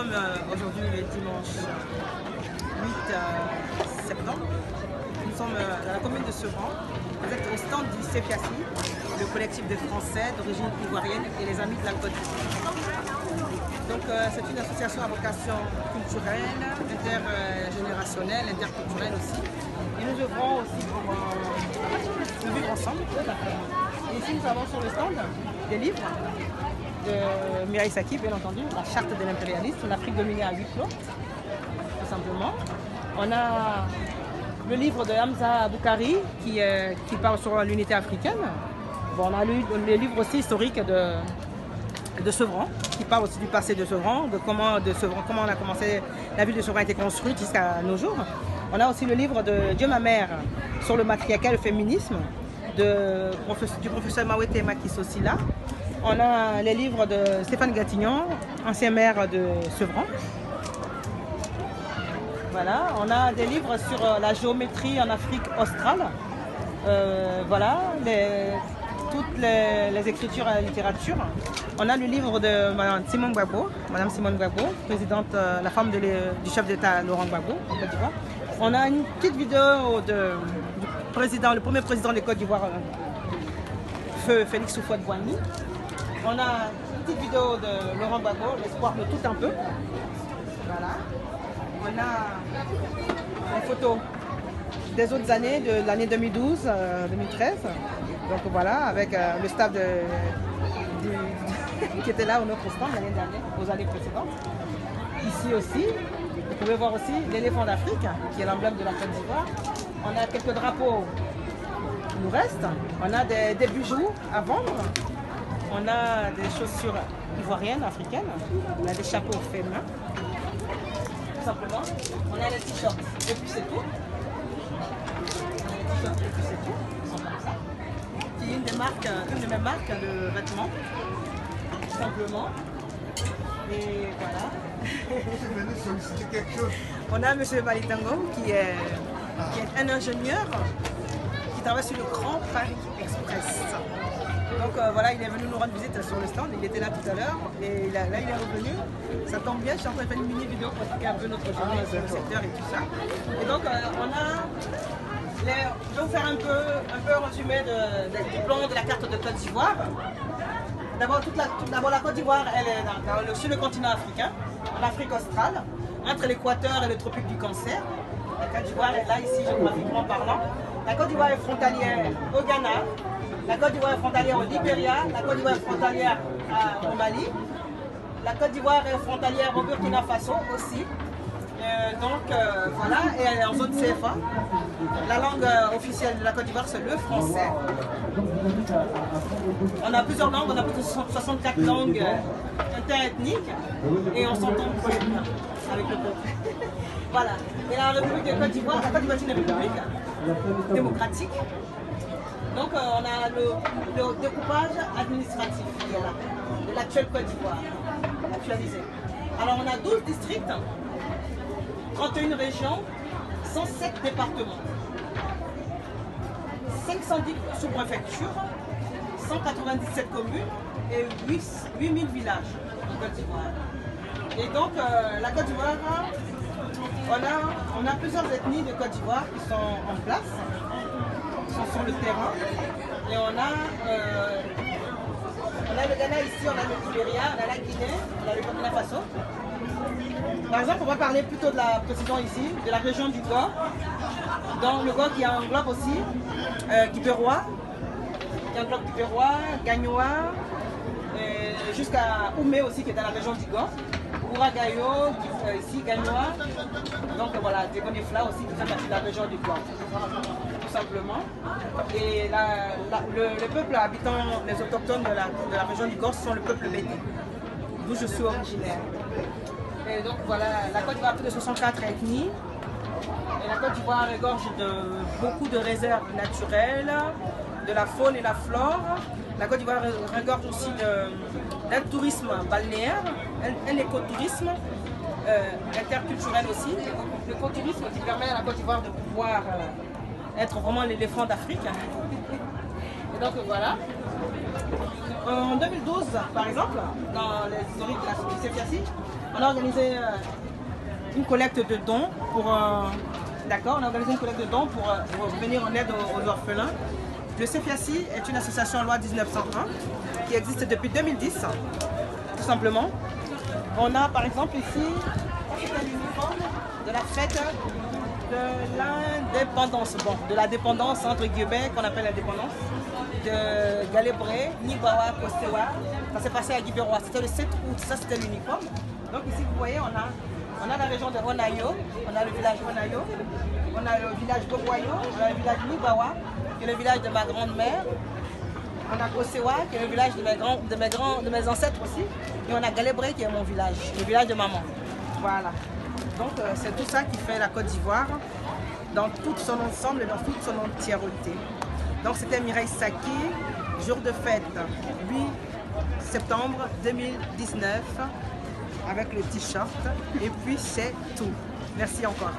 sommes aujourd'hui le dimanche 8 septembre. Nous sommes dans la commune de Sevran. Vous êtes au stand du CFIACI, le collectif de Français d'origine ivoirienne et les Amis de la Côte d'Ivoire. Donc c'est une association à vocation culturelle, intergénérationnelle, interculturelle aussi. Et nous œuvrons aussi pour le vivre ensemble. Et ici nous avons sur le stand des livres de Mireille Saki, bien entendu, la charte de l'impérialisme, l'Afrique dominée à huis clos, tout simplement. On a le livre de Hamza Boukari qui parle sur l'unité africaine. Bon, on a lu les livres aussi historiques de Sevran, qui parle aussi du passé de Sevran, comment on a commencé, la ville de Sevran a été construite jusqu'à nos jours. On a aussi le livre de Dieu ma mère sur le matriarcat et le féminisme du professeur Mawete Makisosila. On a les livres de Stéphane Gatignon, ancien maire de Sevran. Voilà, on a des livres sur la géométrie en Afrique australe. Voilà, toutes les écritures et la littérature. On a le livre de Madame Simone Gbagbo, présidente, la femme du chef d'État Laurent Gbagbo, en Côte d'Ivoire. On a une petite vidéo le premier président de Côte d'Ivoire, Feu Félix Houphouët-Boigny. On a une petite vidéo de Laurent Gbagbo, l'espoir de tout un peu. Voilà. On a une photo des autres années, de l'année 2012-2013. Donc voilà, avec le staff qui était là au notre stand l'année dernière, aux années précédentes. Ici aussi, vous pouvez voir aussi l'éléphant d'Afrique, qui est l'emblème de la Côte d'Ivoire. On a quelques drapeaux qui nous restent. On a des bijoux à vendre. On a des chaussures ivoiriennes, africaines. On a des chapeaux féminins. Tout simplement. On a les t-shirts. Et puis c'est tout. On a les t-shirts et puis c'est tout. Ils sont comme ça. Qui est une de mes marques de vêtements. Tout simplement. Et voilà. Je suis venu solliciter quelque chose. On a M. Balitango qui est un ingénieur qui travaille sur le Grand Paris Express. Donc voilà, il est venu nous rendre visite sur le stand, il était là tout à l'heure et là il est revenu. Ça tombe bien, je suis en train de faire une mini vidéo pour expliquer un peu notre journée sur le secteur et tout ça. Et donc je vais vous faire un peu un résumé du plan de la carte de Côte d'Ivoire. D'abord la Côte d'Ivoire, elle est sur le continent africain, en Afrique australe, entre l'équateur et le tropique du Cancer. La Côte d'Ivoire est là, ici, géographiquement parlant. La Côte d'Ivoire est frontalière au Ghana. La Côte d'Ivoire est frontalière au Libéria. La Côte d'Ivoire est frontalière au Mali. La Côte d'Ivoire est frontalière au Burkina Faso aussi. Voilà, et elle est en zone CFA. La langue officielle de la Côte d'Ivoire, c'est le français. On a plusieurs langues, on a plus de 64 langues interethniques et on s'entend très bien avec le peuple. Voilà. Et la République de Côte d'Ivoire, la Côte d'Ivoire est une république démocratique. Donc on a le découpage administratif qui est là, de l'actuelle Côte d'Ivoire, actualisé. Alors on a 12 districts, 31 régions, 107 départements, 510 sous-préfectures, 197 communes et 8000 villages en Côte d'Ivoire. Et donc la Côte d'Ivoire, on a plusieurs ethnies de Côte d'Ivoire qui sont en place, qui sont sur le terrain. Et on a le Ghana ici, on a le Libéria, on a la Guinée, on a le Burkina Faso. Par exemple, on va parler plutôt de la précision ici, de la région du Gor. Donc le Gor qui englobe aussi Guipérois, Gagnois, jusqu'à Oumé aussi qui est dans la région du Gor. Ouragayo, ici Gagnois. Donc voilà, Dégonifla aussi qui fait partie de la région du Gor. Tout simplement. Et le peuple habitant, les autochtones de la région du Gor sont le peuple Bété, d'où je suis originaire. Et donc voilà, la Côte d'Ivoire a plus de 64 ethnies. Et la Côte d'Ivoire regorge de beaucoup de réserves naturelles, de la faune et la flore. La Côte d'Ivoire regorge aussi d'un tourisme balnéaire, un écotourisme interculturel aussi. L'écotourisme qui permet à la Côte d'Ivoire de pouvoir être vraiment l'éléphant d'Afrique. Et donc voilà. En 2012, par exemple, dans les historiques de la CFIACI, on a organisé une collecte de dons pour venir en aide aux orphelins. Le CFIACI est une association loi 1901 qui existe depuis 2010, tout simplement. On a par exemple ici l'uniforme de la fête de l'indépendance, de la dépendance entre guillemets qu'on appelle l'indépendance, de Galébré, Nibawa, Kostewa. Ça s'est passé à Guibérois, c'était le 7 août, ça c'était l'uniforme. Donc ici vous voyez on a la région de Ronayo, on a le village Ronayo, on a le village Boboyo, on a le village Nibawa, qui est le village de ma grand-mère. On a Kosewa, qui est le village de mes ancêtres aussi. Et on a Galébré, qui est mon village, le village de maman. Voilà. Donc c'est tout ça qui fait la Côte d'Ivoire, dans tout son ensemble et dans toute son entièreté. Donc c'était Mireille Saki, jour de fête, 8 septembre 2019, avec le t-shirt. Et puis c'est tout. Merci encore.